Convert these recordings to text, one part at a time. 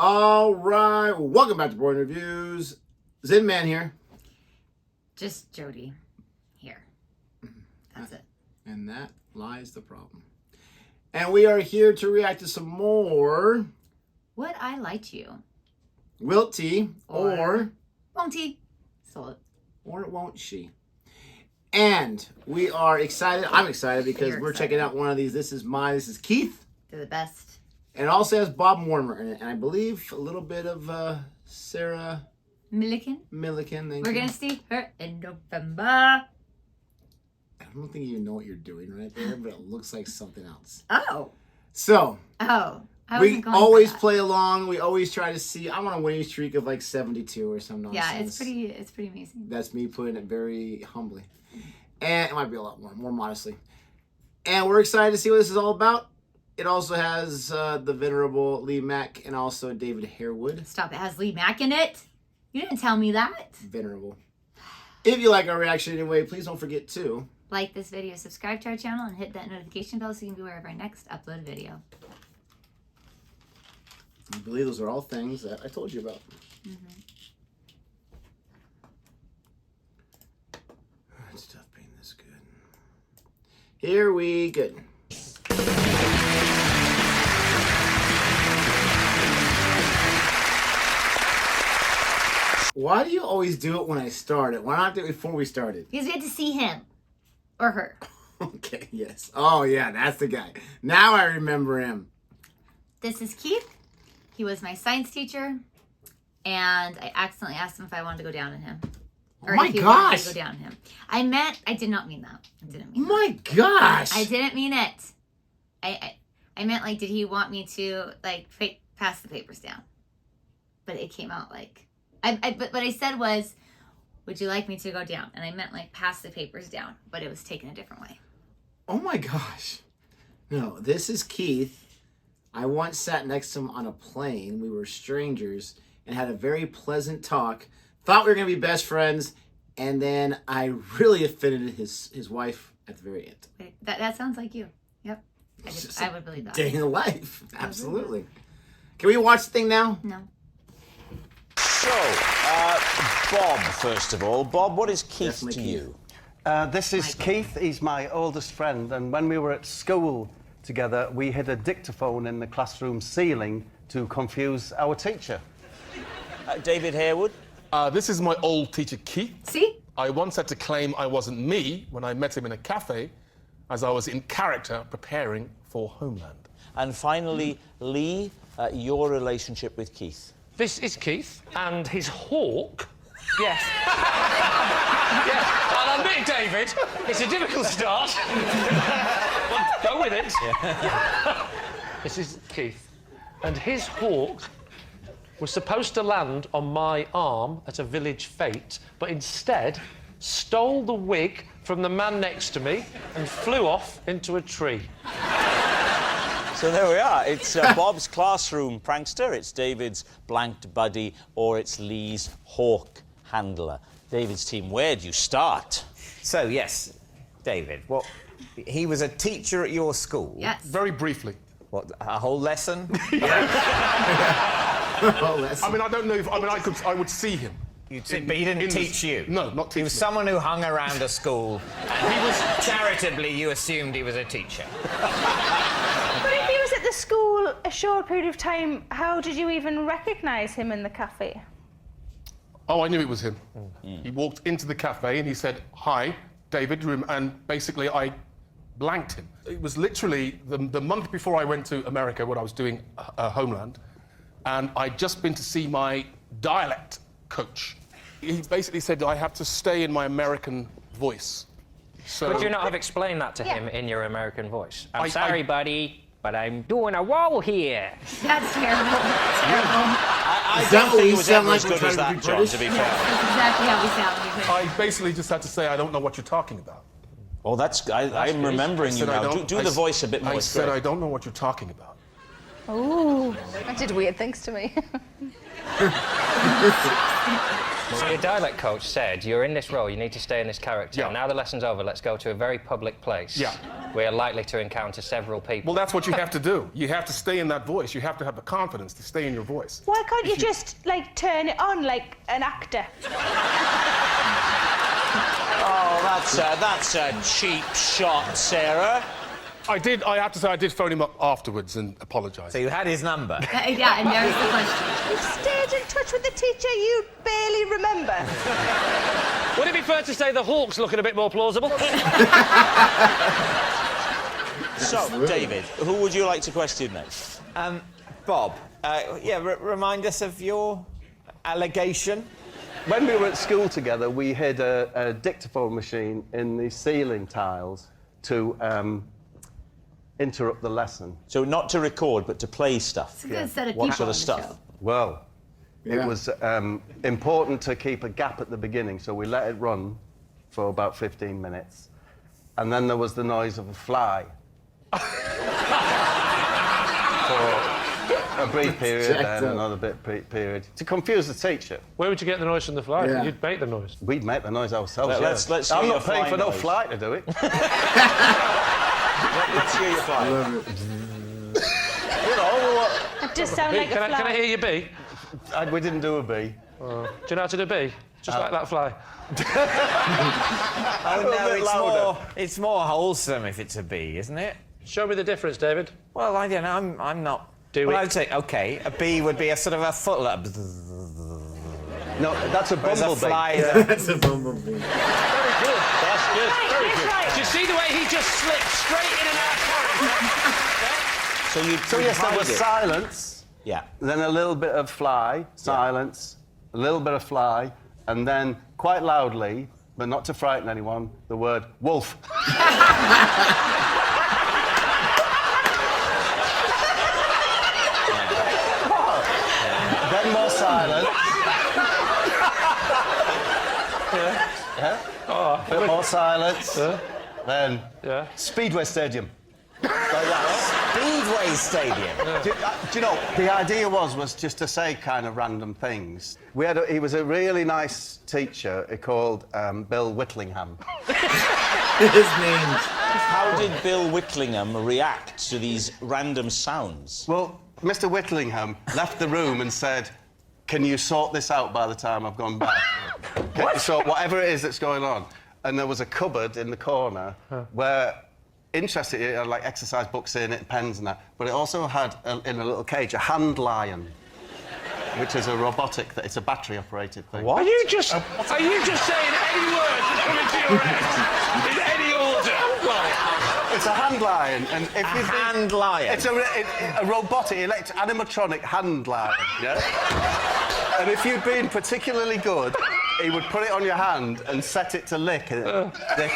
All right, welcome back to Boring Reviews. Zen Man here. Just Jodi here. That's it. And that lies the problem. And we are here to react to some more Would I Lie to You? WILTY or Won't he? Sold. Or won't she? And we are excited. I'm excited because we're checking out one of these. This is Keith. They're the best. And it also has Bob Warner in it. And I believe a little bit of Sarah Milliken. We're We're going to see her in November. I don't think you know what you're doing right there, but it looks like something else. Oh. So. Oh. We always play along. We always try to see. I'm on a winning streak of like 72 or something. Yeah, it's pretty amazing. That's me putting it very humbly. And it might be a lot more modestly. And we're excited to see what this is all about. It also has the venerable Lee Mack and also David Harewood. Stop, it has Lee Mack in it? You didn't tell me that. Venerable. If you like our reaction anyway, please don't forget to like this video, subscribe to our channel, and hit that notification bell so you can be aware of our next uploaded video. I believe those are all things that I told you about. It's tough being this good. Here we go. Why do you always do it when I start it? Why not do it before we started? Because we had to see him. Or her. Okay, yes. Oh, yeah, that's the guy. Now I remember him. This is Keith. He was my science teacher. And I accidentally asked him if I wanted to go down on him. Or my gosh. To go down on him. I did not mean that. I didn't mean my gosh. I didn't mean it. I meant, like, did he want me to, like, pass the papers down? But it came out like... But what I said was, would you like me to go down? And I meant, like, pass the papers down. But it was taken a different way. Oh, my gosh. No, this is Keith. I once sat next to him on a plane. We were strangers and had a very pleasant talk. Thought we were going to be best friends. And then I really offended his wife at the very end. Wait, that sounds like you. Yep. I would believe that. Day in the life. Absolutely. Can we watch the thing now? No. So, Bob, first of all. Bob, what is Keith to you? This is Keith. He's my oldest friend, and when we were at school together, we hid a dictaphone in the classroom ceiling to confuse our teacher. David Harewood? This is my old teacher, Keith. See? I once had to claim I wasn't me when I met him in a cafe, as I was in character preparing for Homeland. And finally, Lee, your relationship with Keith. This is Keith, and his hawk... Yes. Yes, I'll admit, David, it's a difficult start. But go with it. Yeah. This is Keith, and his hawk was supposed to land on my arm at a village fete, but instead stole the wig from the man next to me and flew off into a tree. So there we are. It's Bob's classroom prankster, it's David's blanked buddy, or it's Lee's hawk handler. David's team, where do you start? So, yes, David, he was a teacher at your school? Yes. Very briefly. What, a whole lesson? Lesson. I mean, I don't know if... I mean, I would see him. But he didn't teach you? No, not teach He was me. someone who hung around a school, and he was... charitably, you assumed he was a teacher. But if he was at the school a short period of time, how did you even recognise him in the cafe? Oh, I knew it was him. He walked into the cafe and he said, "Hi, David," and basically I blanked him. It was literally the month before I went to America when I was doing Homeland, and I'd just been to see my dialect coach. He basically said I have to stay in my American voice. So Could you not have explained that to him in your American voice? I'm I- sorry, buddy, but I'm doing a wall here. That's terrible. That's terrible. I that don't what think we it was sound ever like as we're good as trying to that, be John, British? to be fair. That's exactly how we sound. I basically just had to say I don't know what you're talking about. Oh, I'm remembering you now. Do the voice a bit more I straight. said I don't know what you're talking about. Ooh, that did weird things to me. So your dialect coach said, you're in this role, you need to stay in this character. Yeah. Now the lesson's over, let's go to a very public place. Yeah. We are likely to encounter several people. Well, that's what you have to do. You have to stay in that voice. You have to have the confidence to stay in your voice. Why can't you just, like, turn it on like an actor? Oh, that's a cheap shot, Sarah. I have to say, I did phone him up afterwards and apologise. So you had his number? Yeah, and there's the question. You stayed in touch with the teacher you barely remember. Would it be fair to say the Hawk's looking a bit more plausible? So, David, who would you like to question next? Bob, remind us of your allegation. When we were at school together, we hid a dictaphone machine in the ceiling tiles to interrupt the lesson. So not to record, but to play stuff. It's a good set of What people sort of on the stuff? show. Well, Yeah. it was important to keep a gap at the beginning, so we let it run for about 15 minutes. And then there was the noise of a fly. For a brief period, then another period. To confuse the teacher. Where would you get the noise from the fly? Yeah. You'd make the noise. We'd make the noise ourselves, Let's yeah. hear I'm your not paying fly for no noise. fly to do it. Let's hear your fly. You know, It does sound like a fly. Can I hear you bee? we didn't do a bee. Do you know how to do bee? Just like that fly. Oh, no, bit louder. it's more wholesome if it's a bee, isn't it? Show me the difference, David. Well, I don't know, I'm not... Do well, it. I'd say, OK, a bee would be a sort of a foot... No, that's a Whereas a bumblebee. fly... That's a bumblebee. Very good. That's good. Right, Very he's good. right. Do you see the way he just slipped straight in and out of character? So you So yes, there was hide it. silence, Yeah. then a little bit of fly, silence, a little bit of fly, and then quite loudly, but not to frighten anyone, the word wolf. Then more silence. Yeah. A bit more silence. Then Yeah. Speedway Stadium. Like that. Speedway Stadium. Do you know, the idea was just to say kind of random things. He was a really nice teacher called Bill Whitlingham. His name. How did Bill Whitlingham react to these random sounds? Well, Mr. Whitlingham left the room and said, "Can you sort this out by the time I've gone back? Can you sort whatever it is that's going on?" And there was a cupboard in the corner where, interestingly, it had like exercise books in it, pens and that, but it also had, in a little cage, a hand lion, which is a robotic, it's a battery-operated thing. Are you just saying any word that's coming to your head in any order? Right. It's a hand lion, and if you think- hand lion? It's a robotic, animatronic hand lion, yeah? And if you'd been particularly good, he would put it on your hand and set it to lick it. Lick it.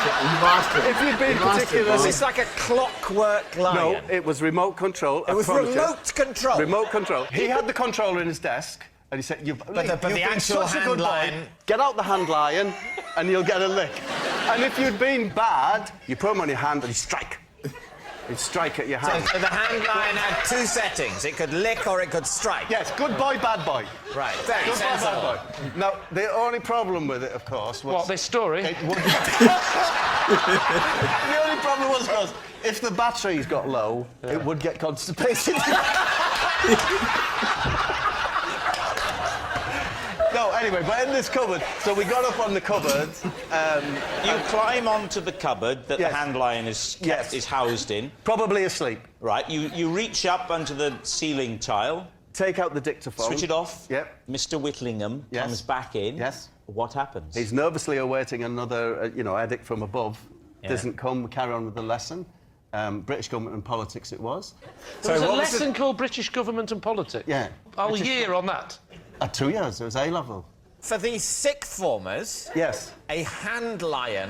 You lost it. If you'd been You lost it, particularly... Bob. It's like a clockwork lion. No, it was remote control. It was remote control. Remote control. He had the controller in his desk, and he said, "You've the been actual such a hand good boy. lion- Get out the hand lion, and you'll get a lick." And if you'd been bad, you put him on your hand and you strike. He'd strike at your hand. So the hand lion had two settings. It could lick or it could strike. Yes, good boy, bad boy. Right, very Good boy, bad sensible. boy. Now, the only problem with it, of course, was... What, this story? It would... The only problem was, because if the batteries got low, it would get constipated. No, anyway, but in this cupboard, so we got up on the cupboard. You climb onto the cupboard that Yes. the hand lion is housed in. Probably asleep. Right, you reach up onto the ceiling tile, Take out the dictaphone. switch it off. Yep. Mr. Whitlingham Yes. comes back in. Yes. What happens? He's nervously awaiting another, edict from above. Yeah. Doesn't come. We carry on with the lesson. British government and politics it was. There was a what was lesson called British Government and Politics. Yeah. Whole year on that. 2 years. It was A level. For the sixth formers, Yes. a hand lion.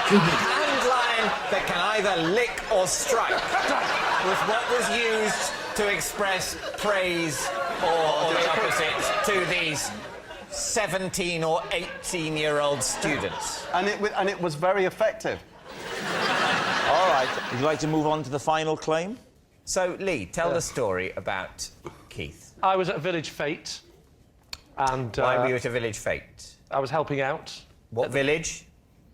Hand lion that can either lick or strike was what was used to express praise or the opposite to these 17 or 18-year-old students. And it was very effective. All right. Would you like to move on to the final claim? So, Lee, tell the story about Keith. I was at a village fete, and Why were you at a village fete? I was helping out. What village?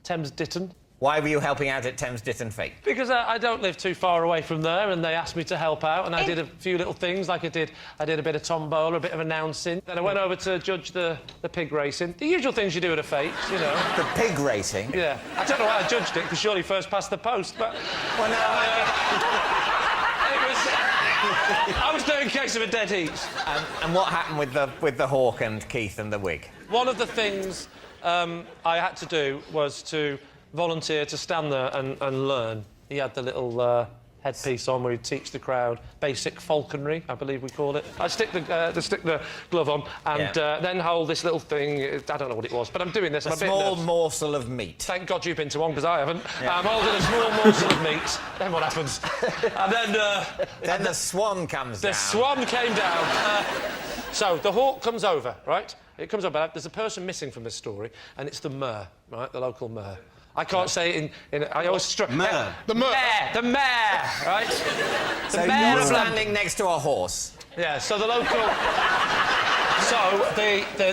Thames Ditton. Why were you helping out at Thames Ditton Fete? Because I don't live too far away from there, and they asked me to help out, and I did a few little things, like I did a bit of tombola, a bit of announcing. Then I went over to judge the pig racing. The usual things you do at a fete, you know. The pig racing? Yeah. I don't know why I judged it, because surely first past the post, but... Well, no, I was doing a case of a dead heat. and what happened with the hawk and Keith and the wig? One of the things I had to do was to volunteer to stand there and learn. He had the little headpiece on where he'd teach the crowd basic falconry, I believe we call it. I'd stick the glove on and then hold this little thing. I don't know what it was, but I'm doing this. A small morsel of meat. Thank God you've been to one, because I haven't. Yeah. I'm holding a small morsel of meat. Then what happens? And then the swan comes down. The swan came down. So the hawk comes over, right? It comes over. There's a person missing from this story, and it's the mayor, right? The local mayor. I can't say it in I always Mayor. The mayor, right? So you're standing next to a horse. Yeah, so the local... So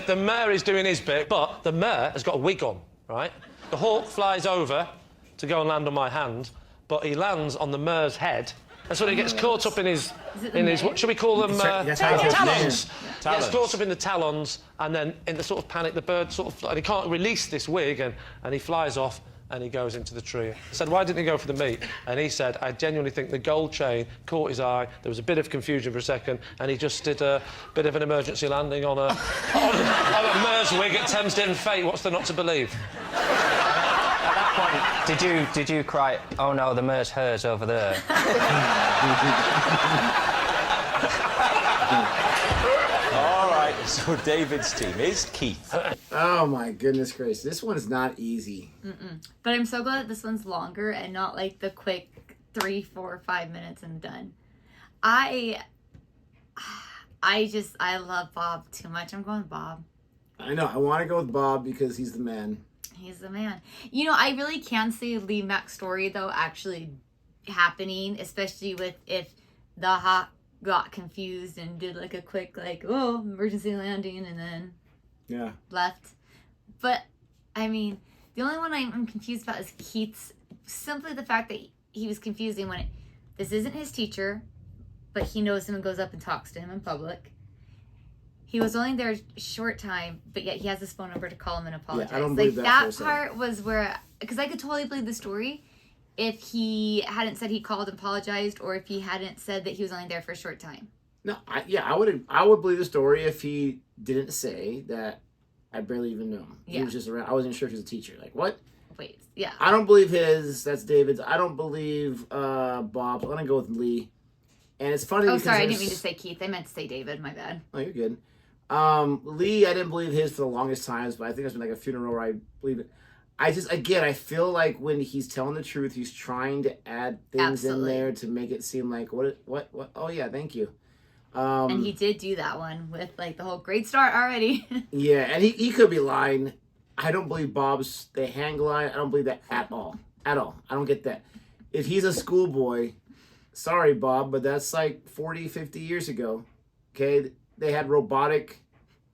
the mayor is doing his bit, but the mayor has got a wig on, right? The hawk flies over to go and land on my hand, but he lands on the mayor's head, and so he gets caught up in his what should we call them? Talons. He gets caught up in the talons, and then in the sort of panic, the bird sort of... And he can't release this wig, and he flies off, and he goes into the tree. I said, why didn't he go for the meat? And he said, I genuinely think the gold chain caught his eye. There was a bit of confusion for a second, and he just did a bit of an emergency landing on a mayor's wig at Thames Ditton Fete. What's there not to believe? At that point, did you cry, oh no, the mayor's hers over there? All right, so David's team is Keith. Oh my goodness gracious, this one is not easy. But I'm so glad that this one's longer and not like the quick 3, 4, 5 minutes and done. I love Bob too much. I'm going with Bob. I know, I want to go with Bob because he's the man. He's the man. You know, I really can see Lee Mack's story, though, actually happening, especially with if the hawk got confused and did, like, a quick, like, oh, emergency landing, and then left. But, I mean, the only one I'm confused about is Keith's, simply the fact that he was confusing when this isn't his teacher, but he knows him and goes up and talks to him in public. He was only there a short time, but yet he has his phone number to call him and apologize. Yeah, I don't believe that part was where... Because I could totally believe the story if he hadn't said he called and apologized, or if he hadn't said that he was only there for a short time. No, I would believe the story if he didn't say that I barely even knew him. He was just around. I wasn't sure if he was a teacher. Like, what? Wait, yeah. I don't believe his. That's David's. I don't believe Bob's. I'm going to go with Lee. And it's funny because... Oh, sorry, I didn't mean to say Keith. I meant to say David. My bad. Oh, you're good. Lee, I didn't believe his for the longest times, but I think there's been like a funeral where I believe it. I feel like when he's telling the truth, he's trying to add things in there to make it seem like, what? Oh, yeah, thank you. And he did do that one with, like, the whole great start already. Yeah, and he could be lying. I don't believe Bob's the hang glide. I don't believe that at all. At all. I don't get that. If he's a schoolboy, sorry, Bob, but that's like 40, 50 years ago. Okay? They had robotic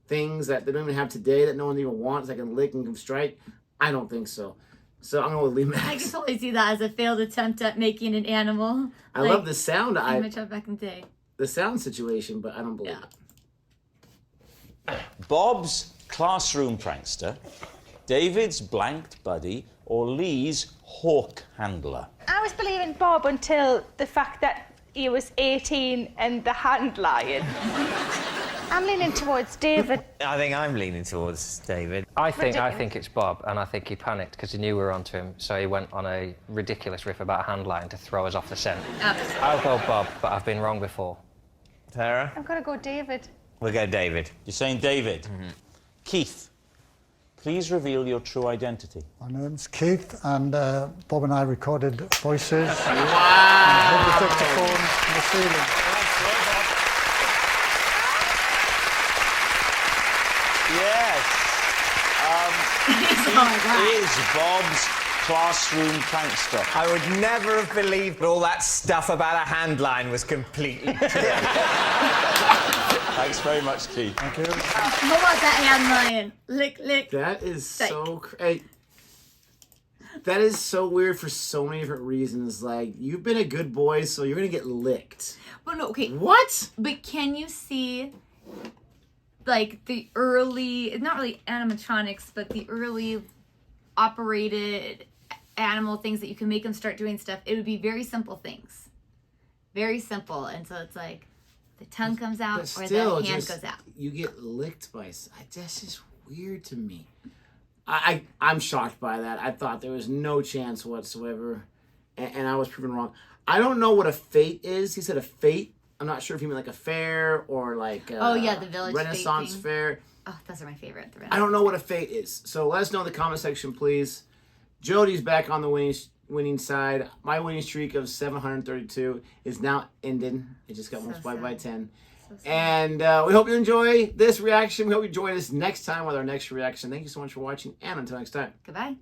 things that they don't even have today that no one even wants, that can lick and can strike. I don't think so. So I'm going with Lee Max. I can totally see that as a failed attempt at making an animal. I love the sound. Back in the day. The sound situation, but I don't believe it. Bob's classroom prankster, David's blanked buddy, or Lee's hawk handler? I was believing Bob until the fact that he was 18 and the hand lying. I'm leaning towards David. I think I'm leaning towards David. I think it's Bob, and I think he panicked because he knew we were onto him, so he went on a ridiculous riff about a hand line to throw us off the scent. I'll go Bob, but I've been wrong before. Tara? I'm going to go David. We'll go David. You're saying David? Mm-hmm. Keith, please reveal your true identity. My name's Keith, and Bob and I recorded voices. Wow! And hooked up the phone in the ceiling. Yes. He is Bob's classroom prankster. I would never have believed all that stuff about a hand line was completely true. Thanks very much, Keith. Thank you. What was that hand lion? Lick, lick. That is so crazy. That is so weird for so many different reasons. Like, you've been a good boy, so you're gonna get licked. But no, okay. What? But can you see, like, the early, not really animatronics, but the early operated animal things that you can make them start doing stuff? It would be very simple things. Very simple. And so it's like, the tongue comes out or the hand goes out. You get licked by... That's just weird to me. I'm shocked by that. I thought there was no chance whatsoever, and I was proven wrong. I don't know what a fete is. He said a fete. I'm not sure if he meant like a fair or like the village Renaissance fete fair. Oh, those are my favorite. I don't know what a fete is. So let us know in the comment section, please. Jodi's back on the winning side. My winning streak of 732 is now ended. It just got multiplied by 10. And we hope you enjoy this reaction. We hope you join us next time with our next reaction. Thank you so much for watching, and until next time. Goodbye.